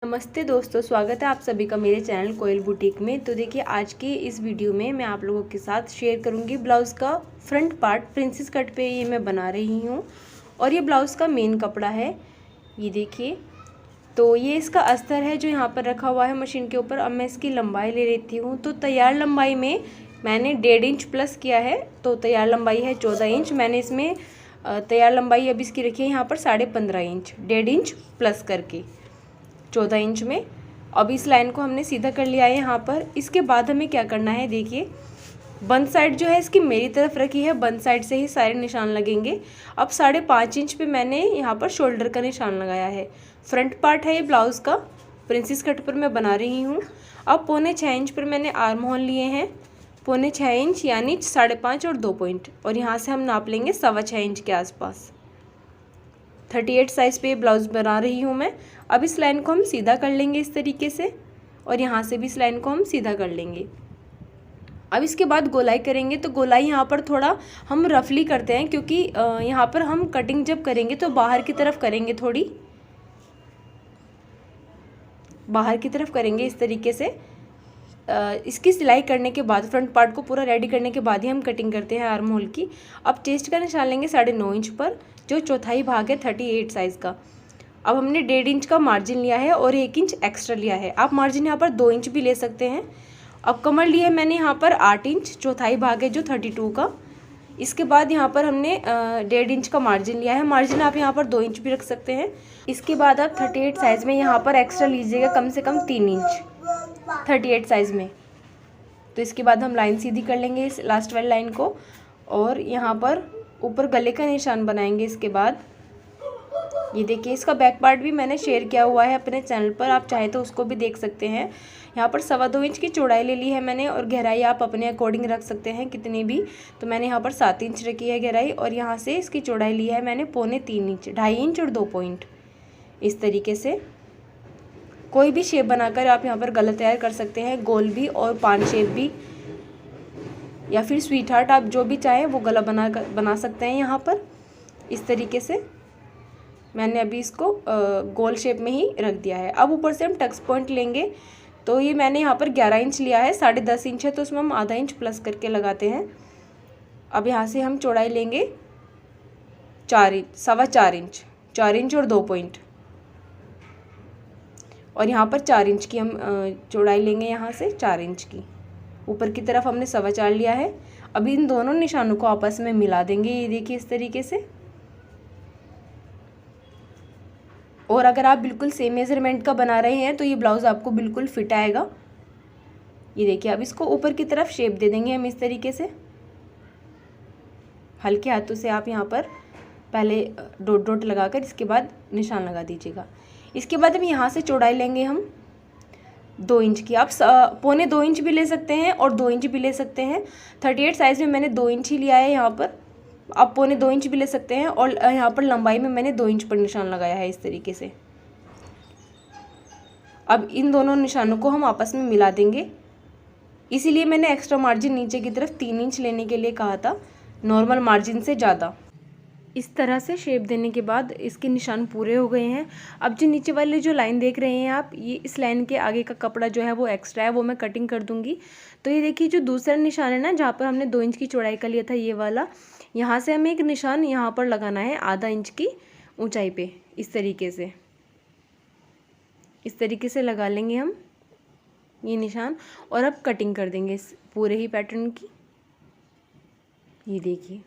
नमस्ते दोस्तों, स्वागत है आप सभी का मेरे चैनल कोयल बुटीक में। तो देखिए, आज के इस वीडियो में मैं आप लोगों के साथ शेयर करूंगी ब्लाउज़ का फ्रंट पार्ट। प्रिंसेस कट पे ये मैं बना रही हूं और ये ब्लाउज़ का मेन कपड़ा है। ये देखिए, तो ये इसका अस्तर है जो यहाँ पर रखा हुआ है मशीन के ऊपर। अब मैं इसकी लंबाई ले लेती हूँ। तो तैयार लंबाई में मैंने 1.5 इंच प्लस किया है, तो तैयार लंबाई है 14 इंच। मैंने इसमें तैयार लंबाई अब इसकी रखी है यहाँ पर 15.5 इंच, 1.5 इंच प्लस करके 14 इंच में। अब इस लाइन को हमने सीधा कर लिया है यहाँ पर। इसके बाद हमें क्या करना है, देखिए बंद साइड जो है इसकी मेरी तरफ रखी है, बंद साइड से ही सारे निशान लगेंगे। अब 5.5 इंच पे मैंने यहाँ पर शोल्डर का निशान लगाया है। फ्रंट पार्ट है ये ब्लाउज़ का, प्रिंसेस कट पर मैं बना रही हूँ। अब 5.25 इंच पर मैंने आर्म होल लिए हैं, 5.25 इंच यानी 5.5 और 2 पॉइंट, और यहाँ से हम नाप लेंगे 6.25 इंच के आसपास। 38 साइज़ पे ब्लाउज़ बना रही हूँ मैं। अब इस लाइन को हम सीधा कर लेंगे इस तरीके से, और यहाँ से भी इस लाइन को हम सीधा कर लेंगे। अब इसके बाद गोलाई करेंगे। तो गोलाई यहाँ पर थोड़ा हम रफली करते हैं, क्योंकि यहाँ पर हम कटिंग जब करेंगे तो बाहर की तरफ करेंगे, थोड़ी बाहर की तरफ करेंगे इस तरीके से। इसकी सिलाई करने के बाद, फ्रंट पार्ट को पूरा रेडी करने के बाद ही हम कटिंग करते हैं आर्म होल की। अब चेस्ट का निशान लेंगे 9.5 इंच पर, जो चौथाई भाग है 38 साइज़ का। अब हमने 1.5 इंच का मार्जिन लिया है और 1 इंच एक्स्ट्रा लिया है। आप मार्जिन यहाँ पर 2 इंच भी ले सकते हैं। अब कमर ली है मैंने यहाँ पर 8 इंच, चौथाई भाग है जो 32 का। इसके बाद यहाँ पर हमने 1.5 इंच का मार्जिन लिया है। मार्जिन आप यहाँ पर 2 इंच भी रख सकते हैं। इसके बाद आप 38 साइज़ में यहाँ पर एक्स्ट्रा लीजिएगा, कम से कम 3 इंच 38 साइज़ में। तो इसके बाद हम लाइन सीधी कर लेंगे इस लास्ट वाली लाइन को, और यहाँ पर ऊपर गले का निशान बनाएंगे। इसके बाद ये देखिए, इसका बैक पार्ट भी मैंने शेयर किया हुआ है अपने चैनल पर, आप चाहे तो उसको भी देख सकते हैं। यहाँ पर 2.25 इंच की चौड़ाई ले ली है मैंने, और गहराई आप अपने अकॉर्डिंग रख सकते हैं कितनी भी। तो मैंने यहाँ पर 7 इंच रखी है गहराई, और यहाँ से इसकी चौड़ाई ली है मैंने 3.25 इंच, 2.5 इंच और 2 पॉइंट। इस तरीके से कोई भी शेप बनाकर आप यहाँ पर गला तैयार कर सकते हैं, गोल भी और पान शेप भी, या फिर स्वीट हार्ट, आप जो भी चाहें वो गला बना सकते हैं। यहाँ पर इस तरीके से मैंने अभी इसको गोल शेप में ही रख दिया है। अब ऊपर से हम टक्स पॉइंट लेंगे। तो ये मैंने यहाँ पर 11 इंच लिया है, 10.5 इंच है तो उसमें हम आधा इंच प्लस करके लगाते हैं। अब यहाँ से हम चौड़ाई लेंगे 4 इंच, 4.25 इंच, 4 इंच और 2 पॉइंट, और यहाँ पर 4 इंच की हम चौड़ाई लेंगे, यहाँ से 4 इंच की। ऊपर की तरफ हमने 4.25 लिया है। अभी इन दोनों निशानों को आपस में मिला देंगे, ये देखिए इस तरीके से। और अगर आप बिल्कुल सेम मेजरमेंट का बना रहे हैं तो ये ब्लाउज़ आपको बिल्कुल फिट आएगा। ये देखिए, अब इसको ऊपर की तरफ शेप दे देंगे हम इस तरीके से। हल्के हाथों से आप यहाँ पर पहले डॉट डॉट लगाकर इसके बाद निशान लगा दीजिएगा। इसके बाद अब यहाँ से चौड़ाई लेंगे हम 2 इंच की। आप 2.25 इंच भी ले सकते हैं और 2 इंच भी ले सकते हैं। 38 साइज़ में मैंने 2 इंच ही लिया है यहाँ पर, आप 2.25 इंच भी ले सकते हैं। और यहाँ पर लंबाई में मैंने 2 इंच पर निशान लगाया है इस तरीके से। अब इन दोनों निशानों को हम आपस में मिला देंगे, इसीलिए मैंने एक्स्ट्रा मार्जिन नीचे की तरफ 3 इंच लेने के लिए कहा था, नॉर्मल मार्जिन से ज़्यादा। इस तरह से शेप देने के बाद इसके निशान पूरे हो गए हैं। अब जो नीचे वाले जो लाइन देख रहे हैं आप, ये इस लाइन के आगे का कपड़ा जो है वो एक्स्ट्रा है, वो मैं कटिंग कर दूंगी। तो ये देखिए, जो दूसरा निशान है ना, जहाँ पर हमने 2 इंच की चौड़ाई का लिया था, ये वाला, यहाँ से हमें एक निशान यहाँ पर लगाना है आधा इंच की ऊंचाई पे, इस तरीके से। इस तरीके से लगा लेंगे हम ये निशान, और अब कटिंग कर देंगे इस पूरे ही पैटर्न की। ये देखिए,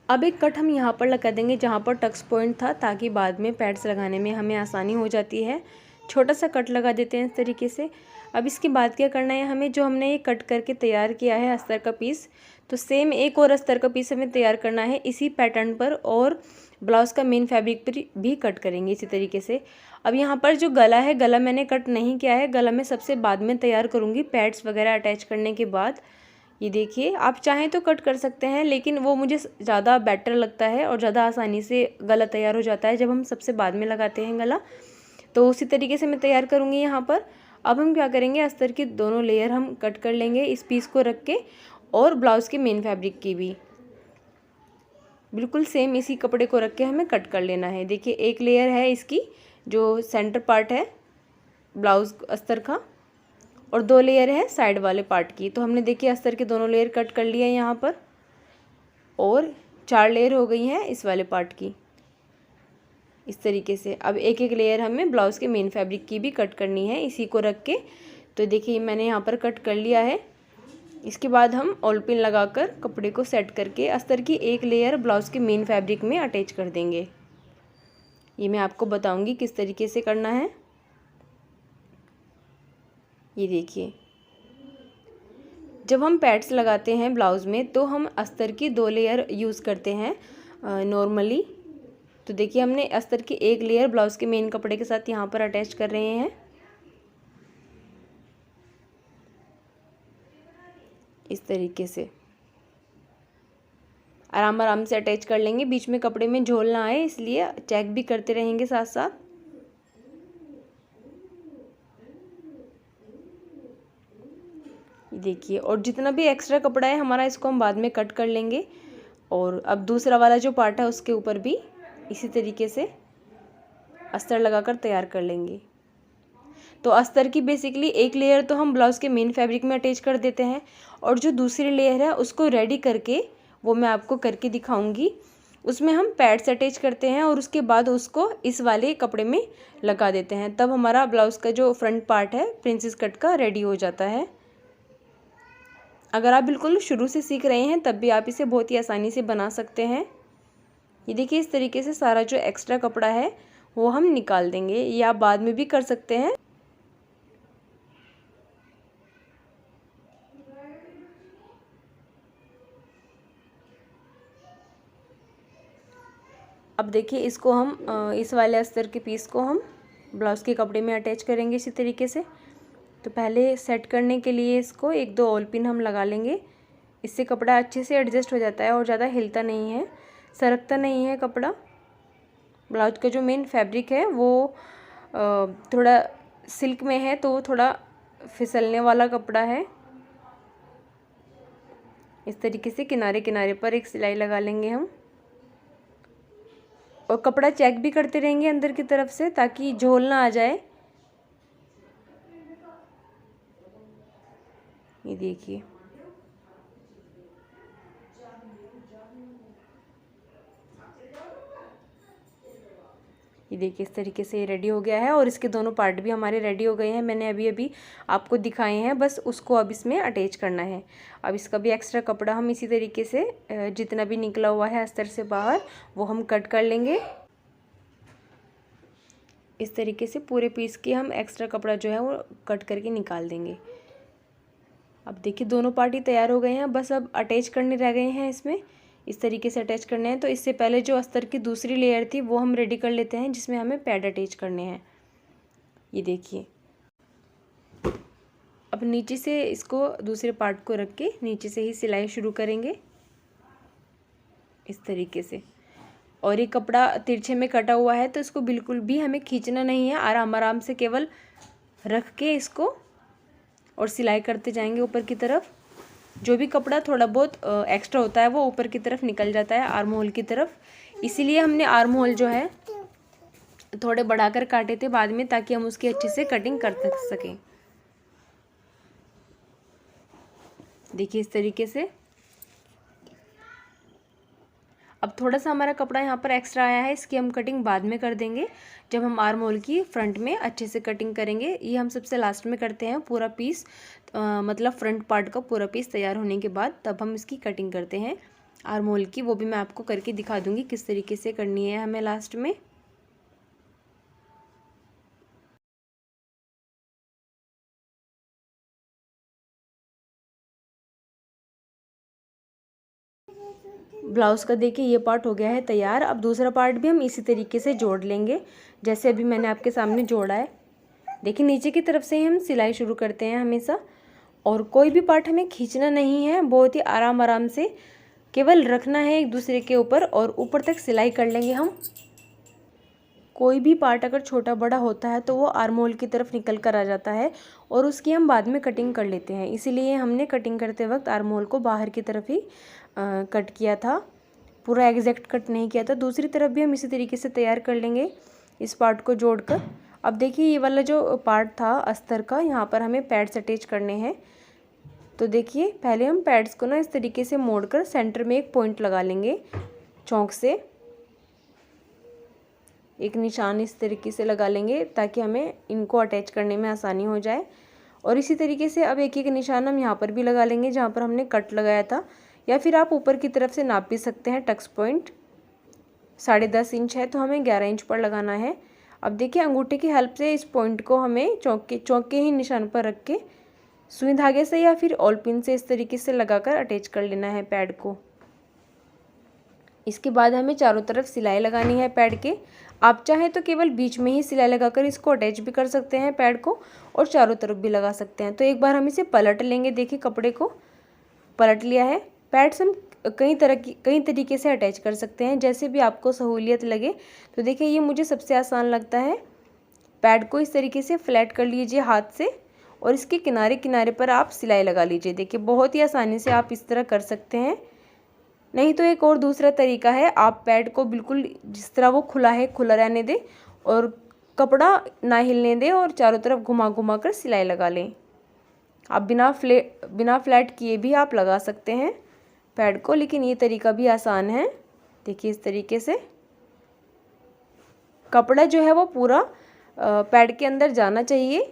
अब एक कट हम यहाँ पर लगा देंगे जहाँ पर टक्स पॉइंट था, ताकि बाद में पैड्स लगाने में हमें आसानी हो जाती है। छोटा सा कट लगा देते हैं इस तरीके से। अब इसके बाद क्या करना है हमें, जो हमने ये कट करके तैयार किया है अस्तर का पीस, तो सेम एक और अस्तर का पीस हमें तैयार करना है इसी पैटर्न पर, और ब्लाउज़ का मेन फैब्रिक पर भी कट करेंगे इसी तरीके से। अब यहाँ पर जो गला है, गला मैंने कट नहीं किया है, गला मैं सबसे बाद में तैयार करूँगी पैड्स वगैरह अटैच करने के बाद। ये देखिए, आप चाहें तो कट कर सकते हैं, लेकिन वो मुझे ज़्यादा बेटर लगता है और ज़्यादा आसानी से गला तैयार हो जाता है जब हम सबसे बाद में लगाते हैं गला। तो उसी तरीके से मैं तैयार करूँगी यहाँ पर। अब हम क्या करेंगे, अस्तर की दोनों लेयर हम कट कर लेंगे इस पीस को रख के, और ब्लाउज़ के मेन फैब्रिक की भी बिल्कुल सेम इसी कपड़े को रख के हमें कट कर लेना है। देखिए, एक लेयर है इसकी जो सेंटर पार्ट है ब्लाउज़ अस्तर का, और 2 लेयर है साइड वाले पार्ट की। तो हमने देखिए अस्तर के दोनों लेयर कट कर लिया है यहाँ पर, और 4 लेयर हो गई हैं इस वाले पार्ट की इस तरीके से। अब एक एक लेयर हमें ब्लाउज़ के मेन फैब्रिक की भी कट करनी है इसी को रख के। तो देखिए मैंने यहाँ पर कट कर लिया है। इसके बाद हम ऑल पिन लगाकर कपड़े को सेट करके अस्तर की एक लेयर ब्लाउज़ के मेन फैब्रिक में अटैच कर देंगे। ये मैं आपको बताऊंगी किस तरीके से करना है। ये देखिए, जब हम पैड्स लगाते हैं ब्लाउज़ में तो हम अस्तर की 2 लेयर यूज़ करते हैं नॉर्मली। तो देखिए, हमने अस्तर की एक लेयर ब्लाउज़ के मेन कपड़े के साथ यहाँ पर अटैच कर रहे हैं इस तरीके से। आराम आराम से अटैच कर लेंगे, बीच में कपड़े में झोल ना आए, इसलिए चेक भी करते रहेंगे साथ साथ। देखिए, और जितना भी एक्स्ट्रा कपड़ा है हमारा इसको हम बाद में कट कर लेंगे। और अब दूसरा वाला जो पार्ट है उसके ऊपर भी इसी तरीके से अस्तर लगाकर तैयार कर लेंगे। तो अस्तर की बेसिकली एक लेयर तो हम ब्लाउज़ के मेन फैब्रिक में अटैच कर देते हैं, और जो दूसरी लेयर है उसको रेडी करके, वो मैं आपको करके दिखाऊंगी, उसमें हम पैड्स अटैच करते हैं और उसके बाद उसको इस वाले कपड़े में लगा देते हैं। तब हमारा ब्लाउज़ का जो फ्रंट पार्ट है प्रिंसेस कट का रेडी हो जाता है। अगर आप बिल्कुल शुरू से सीख रहे हैं तब भी आप इसे बहुत ही आसानी से बना सकते हैं। ये देखिए, इस तरीके से सारा जो एक्स्ट्रा कपड़ा है वो हम निकाल देंगे, या आप बाद में भी कर सकते हैं। अब देखिए, इसको हम इस वाले अस्तर के पीस को हम ब्लाउज़ के कपड़े में अटैच करेंगे इसी तरीके से। तो पहले सेट करने के लिए इसको 1-2 ऑल पिन हम लगा लेंगे, इससे कपड़ा अच्छे से एडजस्ट हो जाता है और ज़्यादा हिलता नहीं है, सरकता नहीं है कपड़ा। ब्लाउज का जो मेन फैब्रिक है वो थोड़ा सिल्क में है, तो वो थोड़ा फिसलने वाला कपड़ा है। इस तरीके से किनारे किनारे पर एक सिलाई लगा लेंगे हम, और कपड़ा चेक भी करते रहेंगे अंदर की तरफ से ताकि झोल ना आ जाए। ये देखिए, ये देखिए इस तरीके से ये रेडी हो गया है, और इसके दोनों पार्ट भी हमारे रेडी हो गए हैं। मैंने अभी अभी आपको दिखाए हैं, बस उसको अब इसमें अटैच करना है। अब इसका भी एक्स्ट्रा कपड़ा हम इसी तरीके से जितना भी निकला हुआ है अस्तर से बाहर वो हम कट कर लेंगे। इस तरीके से पूरे पीस के हम एक्स्ट्रा कपड़ा जो है वो कट करके निकाल देंगे। अब देखिए, दोनों पार्ट ही तैयार हो गए हैं, बस अब अटैच करने रह गए हैं। इसमें इस तरीके से अटैच करने हैं। तो इससे पहले जो अस्तर की दूसरी लेयर थी वो हम रेडी कर लेते हैं, जिसमें हमें पैड अटैच करने हैं। ये देखिए, अब नीचे से इसको दूसरे पार्ट को रख के नीचे से ही सिलाई शुरू करेंगे इस तरीके से। और ये कपड़ा तिरछे में कटा हुआ है तो इसको बिल्कुल भी हमें खींचना नहीं है, आराम आराम से केवल रख के इसको और सिलाई करते जाएंगे ऊपर की तरफ। जो भी कपड़ा थोड़ा बहुत एक्स्ट्रा होता है वो ऊपर की तरफ निकल जाता है आर्म होल की तरफ, इसीलिए हमने आर्म होल जो है थोड़े बढ़ाकर काटे थे बाद में, ताकि हम उसकी अच्छे से कटिंग कर सकें। देखिए इस तरीके से। अब थोड़ा सा हमारा कपड़ा यहाँ पर एक्स्ट्रा आया है, इसकी हम कटिंग बाद में कर देंगे जब हम आर्म होल की फ्रंट में अच्छे से कटिंग करेंगे। ये हम सबसे लास्ट में करते हैं, पूरा पीस मतलब फ्रंट पार्ट का पूरा पीस तैयार होने के बाद तब हम इसकी कटिंग करते हैं आर्म होल की। वो भी मैं आपको करके दिखा दूँगी किस तरीके से करनी है हमें लास्ट में। ब्लाउज़ का देखिए ये पार्ट हो गया है तैयार। अब दूसरा पार्ट भी हम इसी तरीके से जोड़ लेंगे जैसे अभी मैंने आपके सामने जोड़ा है। देखिए नीचे की तरफ से ही हम सिलाई शुरू करते हैं हमेशा, और कोई भी पार्ट हमें खींचना नहीं है, बहुत ही आराम आराम से केवल रखना है एक दूसरे के ऊपर और ऊपर तक सिलाई कर लेंगे हम। कोई भी पार्ट अगर छोटा बड़ा होता है तो वो आर्म होल की तरफ निकल कर आ जाता है और उसकी हम बाद में कटिंग कर लेते हैं, इसीलिए हमने कटिंग करते वक्त आर्म होल को बाहर की तरफ ही कट किया था, पूरा एग्जैक्ट कट नहीं किया था। दूसरी तरफ भी हम इसी तरीके से तैयार कर लेंगे इस पार्ट को जोड़कर। अब देखिए ये वाला जो पार्ट था अस्तर का, यहाँ पर हमें पैड्स अटैच करने हैं। तो देखिए पहले हम पैड्स को ना इस तरीके से मोड़कर सेंटर में एक पॉइंट लगा लेंगे, चौक से एक निशान इस तरीके से लगा लेंगे ताकि हमें इनको अटैच करने में आसानी हो जाए। और इसी तरीके से अब एक एक निशान हम यहाँ पर भी लगा लेंगे जहाँ पर हमने कट लगाया था, या फिर आप ऊपर की तरफ से नाप भी सकते हैं। टक्स पॉइंट 10.5 इंच है तो हमें 11 इंच पर लगाना है। अब देखिए अंगूठे की हेल्प से इस पॉइंट को हमें चौक के ही निशान पर रख के सुई धागे से या फिर ऑल पिन से इस तरीके से लगाकर अटैच कर लेना है पैड को। इसके बाद हमें चारों तरफ सिलाई लगानी है पैड के। आप चाहें तो केवल बीच में ही सिलाई लगाकर इसको अटैच भी कर सकते हैं पैड को, और चारों तरफ भी लगा सकते हैं। तो एक बार हम इसे पलट लेंगे, देखिए कपड़े को पलट लिया है। पैड्स हम कई तरीके से अटैच कर सकते हैं, जैसे भी आपको सहूलियत लगे। तो देखिए ये मुझे सबसे आसान लगता है। पैड को इस तरीके से फ्लैट कर लीजिए हाथ से और इसके किनारे किनारे पर आप सिलाई लगा लीजिए। देखिए बहुत ही आसानी से आप इस तरह कर सकते हैं। नहीं तो एक और दूसरा तरीका है, आप पैड को बिल्कुल जिस तरह वो खुला है खुला रहने दें और कपड़ा ना हिलने दें और चारों तरफ घुमा घुमा कर सिलाई लगा लें। आप बिना फ्लैट किए भी आप लगा सकते हैं पैड को, लेकिन ये तरीका भी आसान है। देखिए इस तरीके से कपड़ा जो है वो पूरा पैड के अंदर जाना चाहिए,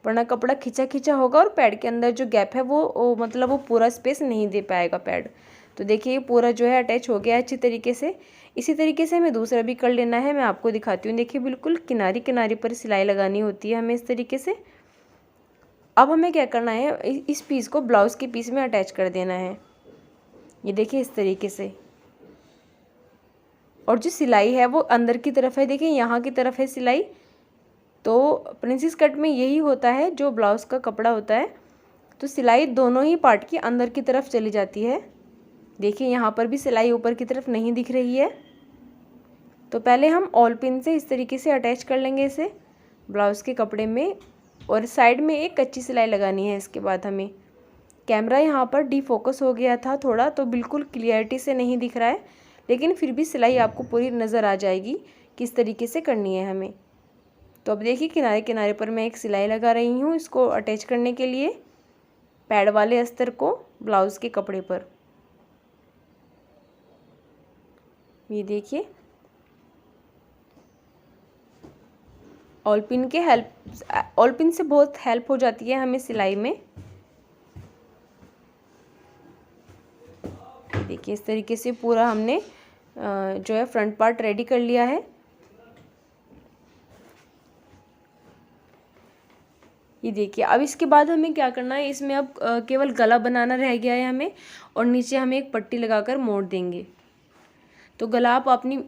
वरना कपड़ा खिंचा खिंचा होगा और पैड के अंदर जो गैप है वो मतलब वो पूरा स्पेस नहीं दे पाएगा पैड। तो देखिए ये पूरा जो है अटैच हो गया है अच्छी तरीके से। इसी तरीके से हमें दूसरा भी कर लेना है, मैं आपको दिखाती हूँ। देखिए बिल्कुल किनारे किनारे पर सिलाई लगानी होती है हमें इस तरीके से। अब हमें क्या करना है, इस पीस को ब्लाउज़ के पीस में अटैच कर देना है, ये देखिए इस तरीके से। और जो सिलाई है वो अंदर की तरफ है, देखिए यहाँ की तरफ है सिलाई। तो प्रिंसेस कट में यही होता है, जो ब्लाउज़ का कपड़ा होता है तो सिलाई दोनों ही पार्ट की अंदर की तरफ चली जाती है। देखिए यहाँ पर भी सिलाई ऊपर की तरफ नहीं दिख रही है। तो पहले हम ऑल पिन से इस तरीके से अटैच कर लेंगे इसे ब्लाउज़ के कपड़े में, और साइड में एक कच्ची सिलाई लगानी है। इसके बाद हमें कैमरा यहाँ पर डीफोकस हो गया था थोड़ा, तो बिल्कुल क्लियरिटी से नहीं दिख रहा है, लेकिन फिर भी सिलाई आपको पूरी नज़र आ जाएगी किस तरीके से करनी है हमें। तो अब देखिए किनारे किनारे पर मैं एक सिलाई लगा रही हूँ इसको अटैच करने के लिए पैड वाले अस्तर को ब्लाउज़ के कपड़े पर। ये देखिए ऑल पिन से बहुत हेल्प हो जाती है हमें सिलाई में। देखिए इस तरीके से पूरा हमने जो है फ्रंट पार्ट रेडी कर लिया है। ये देखिए अब इसके बाद हमें क्या करना है, इसमें अब केवल गला बनाना रह गया है हमें, और नीचे हमें एक पट्टी लगाकर मोड़ देंगे। तो गला आप अपनी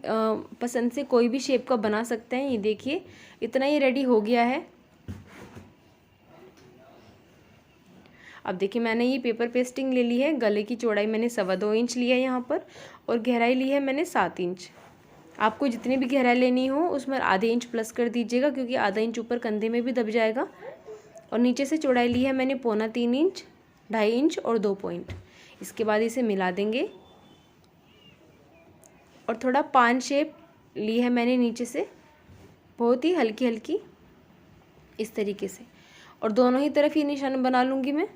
पसंद से कोई भी शेप का बना सकते हैं। ये देखिए इतना ही रेडी हो गया है। अब देखिए मैंने ये पेपर पेस्टिंग ले ली है। गले की चौड़ाई मैंने 2.25 इंच लिया है यहाँ पर, और गहराई ली है मैंने 7 इंच। आपको जितनी भी गहराई लेनी हो उसमें आधे इंच प्लस कर दीजिएगा, क्योंकि आधा इंच ऊपर कंधे में भी दब जाएगा। और नीचे से चौड़ाई ली है मैंने 2.25 इंच, 2.5 इंच और 2 पॉइंट। इसके बाद इसे मिला देंगे, और थोड़ा पान शेप ली है मैंने नीचे से, बहुत ही हल्की हल्की इस तरीके से, और दोनों ही तरफ ये निशान बना लूँगी मैं।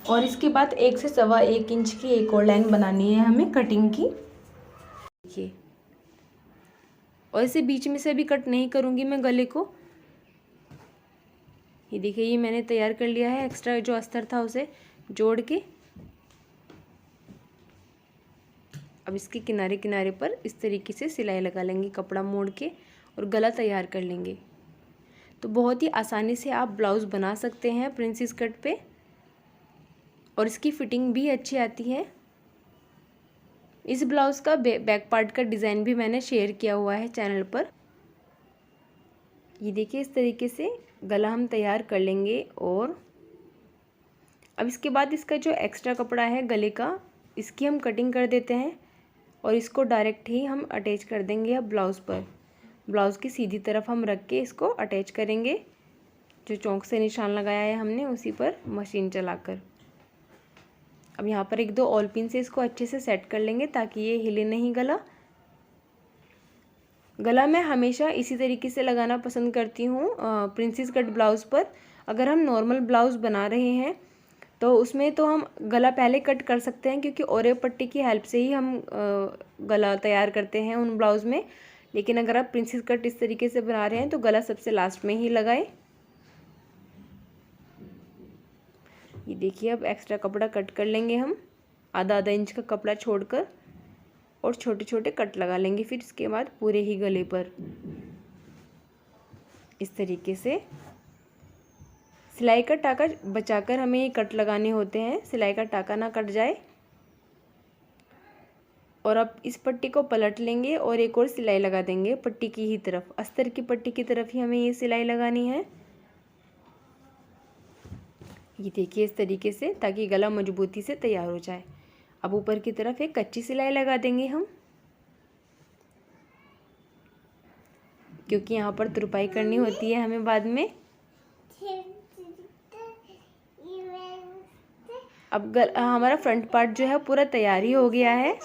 और इसके बाद 1 से 1.25 इंच की एक और लाइन बनानी है हमें कटिंग की। देखिए, और इसे बीच में से भी कट नहीं करूँगी मैं गले को। ये देखिए ये मैंने तैयार कर लिया है, एक्स्ट्रा जो अस्तर था उसे जोड़ के। अब इसके किनारे किनारे पर इस तरीके से सिलाई लगा लेंगे कपड़ा मोड़ के, और गला तैयार कर लेंगे। तो बहुत ही आसानी से आप ब्लाउज़ बना सकते हैं प्रिंसेस कट पे। और इसकी फिटिंग भी अच्छी आती है। इस ब्लाउज़ का बैक पार्ट का डिज़ाइन भी मैंने शेयर किया हुआ है चैनल पर। ये देखिए इस तरीके से गला हम तैयार कर लेंगे। और अब इसके बाद इसका जो एक्स्ट्रा कपड़ा है गले का, इसकी हम कटिंग कर देते हैं और इसको डायरेक्ट ही हम अटैच कर देंगे अब ब्लाउज़ पर। ब्लाउज़ की सीधी तरफ हम रख के इसको अटैच करेंगे, जो चौक से निशान लगाया है हमने उसी पर मशीन चलाकर। अब यहाँ पर 1-2 ऑल पिन से इसको अच्छे से सेट कर लेंगे ताकि ये हिले नहीं गला। गला मैं हमेशा इसी तरीके से लगाना पसंद करती हूँ प्रिंसेस कट ब्लाउज़ पर। अगर हम नॉर्मल ब्लाउज़ बना रहे हैं तो उसमें तो हम गला पहले कट कर सकते हैं, क्योंकि ओरे पट्टी की हेल्प से ही हम गला तैयार करते हैं उन ब्लाउज़ में। लेकिन अगर आप प्रिंसेस कट इस तरीके से बना रहे हैं तो गला सबसे लास्ट में ही लगाएं। ये देखिए अब एक्स्ट्रा कपड़ा कट कर लेंगे हम, आधा इंच का कपड़ा छोड़कर, और छोटे छोटे कट लगा लेंगे फिर इसके बाद पूरे ही गले पर। इस तरीके से सिलाई का टाका बचाकर हमें ये कट लगाने होते हैं, सिलाई का टाका ना कट जाए। और अब इस पट्टी को पलट लेंगे और एक और सिलाई लगा देंगे पट्टी की ही तरफ, अस्तर की पट्टी की तरफ ही हमें ये सिलाई लगानी है। ये देखिए इस तरीके से, ताकि गला मजबूती से तैयार हो जाए। अब ऊपर की तरफ एक कच्ची सिलाई लगा देंगे हम, क्योंकि यहाँ पर तुरपाई करनी होती है हमें बाद में। अब हमारा फ्रंट पार्ट जो है पूरा तैयार ही हो गया है।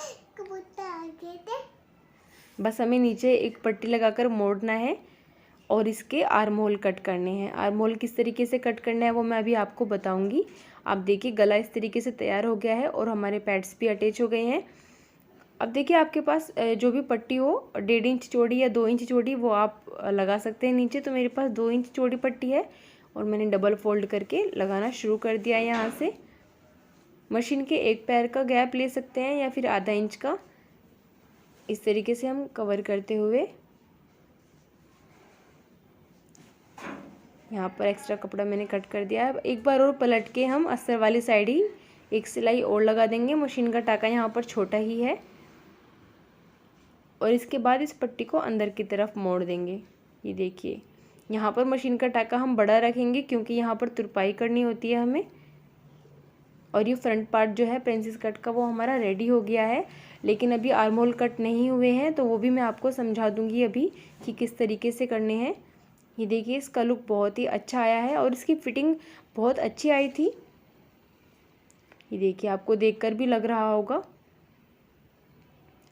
बस हमें नीचे एक पट्टी लगाकर मोड़ना है और इसके आर्म होल कट करने हैं। आर्म होल किस तरीके से कट करना है वो मैं अभी आपको बताऊंगी। आप देखिए गला इस तरीके से तैयार हो गया है और हमारे पैड्स भी अटैच हो गए हैं। अब देखिए आपके पास जो भी पट्टी हो 1.5 इंच चौड़ी या 2 इंच चौड़ी वो आप लगा सकते हैं नीचे। तो मेरे पास 2 इंच चौड़ी पट्टी है और मैंने डबल फोल्ड करके लगाना शुरू कर दिया। यहाँ से मशीन के एक पैर का गैप ले सकते हैं या फिर आधा इंच का। इस तरीके से हम कवर करते हुए यहाँ पर एक्स्ट्रा कपड़ा मैंने कट कर दिया है। एक बार और पलट के हम अस्तर वाली साइड ही एक सिलाई और लगा देंगे। मशीन का टाका यहाँ पर छोटा ही है और इसके बाद इस पट्टी को अंदर की तरफ मोड़ देंगे। ये देखिए यहाँ पर मशीन का टाका हम बड़ा रखेंगे क्योंकि यहाँ पर तुरपाई करनी होती है हमें। और ये फ्रंट पार्ट जो है प्रिंसेस कट का वो हमारा रेडी हो गया है, लेकिन अभी आर्म होल कट नहीं हुए हैं, तो वो भी मैं आपको समझा दूंगी अभी कि किस तरीके से करने हैं। ये देखिए इसका लुक बहुत ही अच्छा आया है और इसकी फिटिंग बहुत अच्छी आई थी। ये देखिए आपको देखकर भी लग रहा होगा।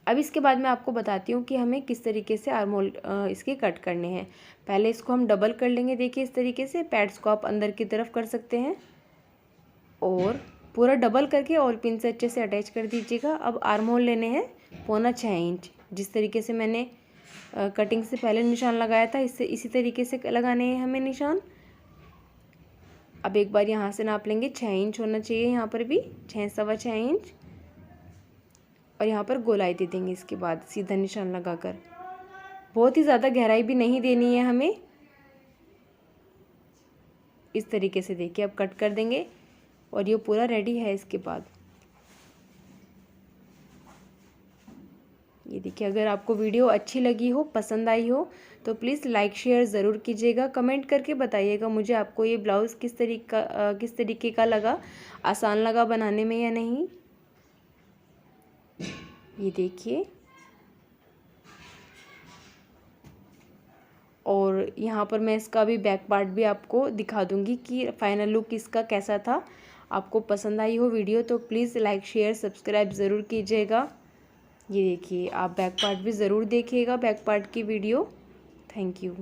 अब इसके बाद मैं आपको बताती हूँ कि हमें किस तरीके से आर्म होल इसके कट करने हैं। पहले इसको हम डबल कर लेंगे। देखिए इस तरीके से पैड्स को आप अंदर की तरफ कर सकते हैं और पूरा डबल करके ऑल पिन से अच्छे से अटैच कर दीजिएगा। अब आर्म होल लेने हैं 1.25 इंच। जिस तरीके से मैंने कटिंग से पहले निशान लगाया था इससे इसी तरीके से लगाने हैं हमें निशान। अब एक बार यहाँ से नाप लेंगे, 6 इंच होना चाहिए यहाँ पर भी, 6-6.25 इंच। और यहाँ पर गोलाई दे देंगे इसके बाद सीधा निशान लगाकर। बहुत ही ज़्यादा गहराई भी नहीं देनी है हमें। इस तरीके से देखिए अब कट कर देंगे और ये पूरा रेडी है। इसके बाद ये देखिए अगर आपको वीडियो अच्छी लगी हो, पसंद आई हो, तो प्लीज़ लाइक शेयर ज़रूर कीजिएगा। कमेंट करके बताइएगा मुझे आपको ये ब्लाउज़ किस तरीके का लगा, आसान लगा बनाने में या नहीं। ये देखिए और यहाँ पर मैं इसका भी बैक पार्ट भी आपको दिखा दूँगी कि फाइनल लुक इसका कैसा था। आपको पसंद आई हो वीडियो तो प्लीज़ लाइक शेयर सब्सक्राइब ज़रूर कीजिएगा। ये देखिए आप बैक पार्ट भी ज़रूर देखिएगा, बैक पार्ट की वीडियो। Thank you.